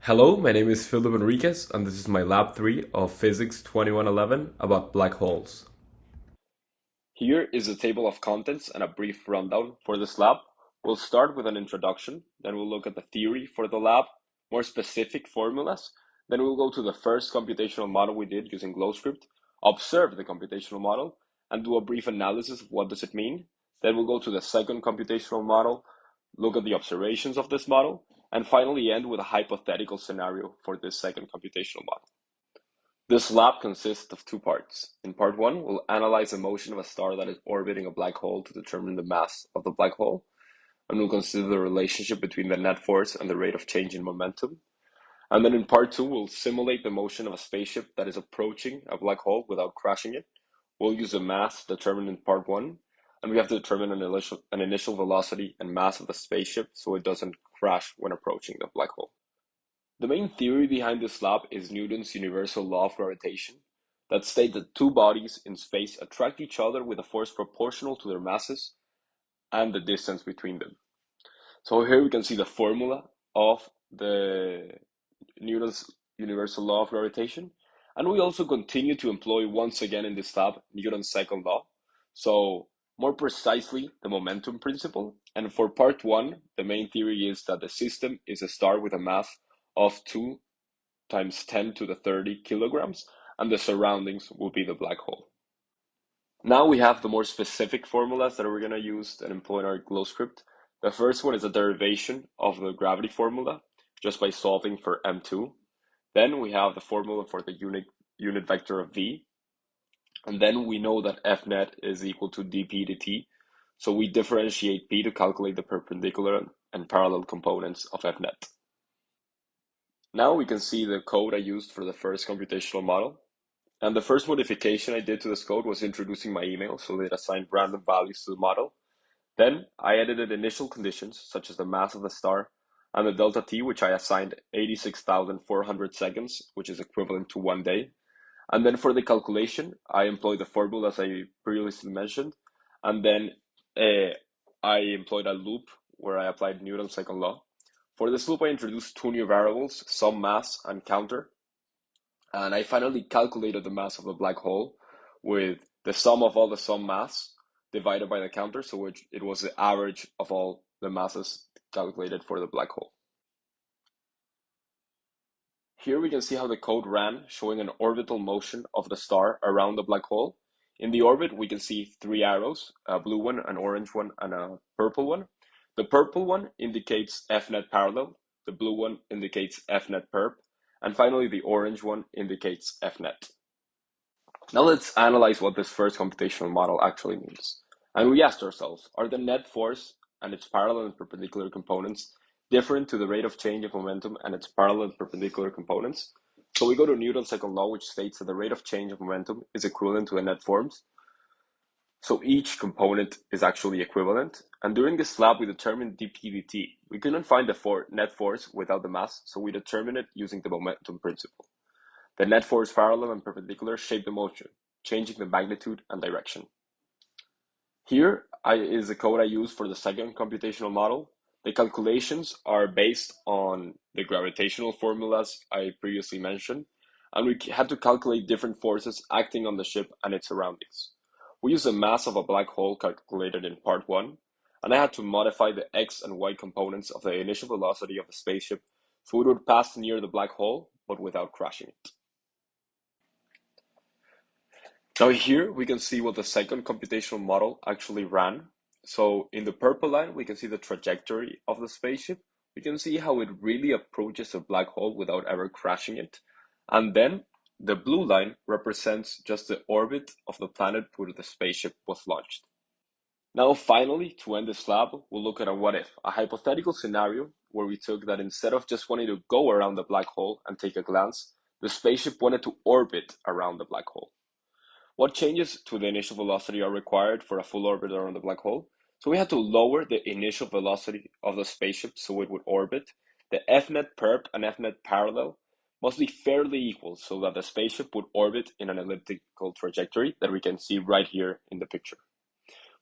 Hello, my name is Philip Enriquez, and this is my Lab 3 of Physics 2111 about black holes. Here is a table of contents and a brief rundown for this lab. We'll start with an introduction, then we'll look at the theory for the lab, more specific formulas, then we'll go to the first computational model we did using GlowScript, observe the computational model, and do a brief analysis of what does it mean. Then we'll go to the second computational model, look at the observations of this model, and finally end with a hypothetical scenario for this second computational model. This lab consists of two parts. In part one, we'll analyze the motion of a star that is orbiting a black hole to determine the mass of the black hole, and we'll consider the relationship between the net force and the rate of change in momentum. And then in part two, we'll simulate the motion of a spaceship that is approaching a black hole without crashing it. We'll use the mass determined in part one, and we have to determine an initial velocity and mass of the spaceship so it doesn't crash when approaching the black hole. The main theory behind this lab is Newton's universal law of gravitation that states that two bodies in space attract each other with a force proportional to their masses and the distance between them. So here we can see the formula of the Newton's universal law of gravitation. And we also continue to employ once again in this lab Newton's second law. So more precisely, the momentum principle. And for part one, the main theory is that the system is a star with a mass of 2 times 10 to the 30 kilograms, and the surroundings will be the black hole. Now we have the more specific formulas that we're going to use and employ in our glow script. The first one is a derivation of the gravity formula just by solving for m2. Then we have the formula for the unit vector of v. And then we know that F net is equal to dp dt. So we differentiate p to calculate the perpendicular and parallel components of F net. Now we can see the code I used for the first computational model. And the first modification I did to this code was introducing my email so that it assigned random values to the model. Then I edited initial conditions, such as the mass of the star and the delta t, which I assigned 86,400 seconds, which is equivalent to 1 day. And then for the calculation, I employed the formula as I previously mentioned. And then I employed a loop where I applied Newton's second law. For this loop, I introduced two new variables, sum mass and counter. And I finally calculated the mass of the black hole with the sum of all the sum mass divided by the counter, so it was the average of all the masses calculated for the black hole. Here we can see how the code ran, showing an orbital motion of the star around the black hole. In the orbit, we can see three arrows, a blue one, an orange one, and a purple one. The purple one indicates F-net parallel, the blue one indicates F-net perp, and finally the orange one indicates F-net. Now let's analyze what this first computational model actually means. And we asked ourselves, are the net force and its parallel and perpendicular components different to the rate of change of momentum and its parallel and perpendicular components? So we go to Newton's second law, which states that the rate of change of momentum is equivalent to the net force. So each component is actually equivalent. And during this lab, we determined dp dt. We couldn't find the net force without the mass, so we determined it using the momentum principle. The net force parallel and perpendicular shape the motion, changing the magnitude and direction. Here is the code I use for the second computational model. The calculations are based on the gravitational formulas I previously mentioned, and we had to calculate different forces acting on the ship and its surroundings. We used the mass of a black hole calculated in part one, and I had to modify the x and y components of the initial velocity of the spaceship so it would pass near the black hole, but without crashing it. Now here we can see what the second computational model actually ran. So in the purple line, we can see the trajectory of the spaceship. We can see how it really approaches a black hole without ever crashing it. And then the blue line represents just the orbit of the planet where the spaceship was launched. Now finally, to end this lab, we'll look at a what if, a hypothetical scenario where we took that instead of just wanting to go around the black hole and take a glance, the spaceship wanted to orbit around the black hole. What changes to the initial velocity are required for a full orbit around the black hole? So we had to lower the initial velocity of the spaceship so it would orbit. The F-net perp and F-net parallel must be fairly equal so that the spaceship would orbit in an elliptical trajectory that we can see right here in the picture.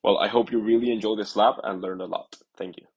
Well, I hope you really enjoyed this lab and learned a lot. Thank you.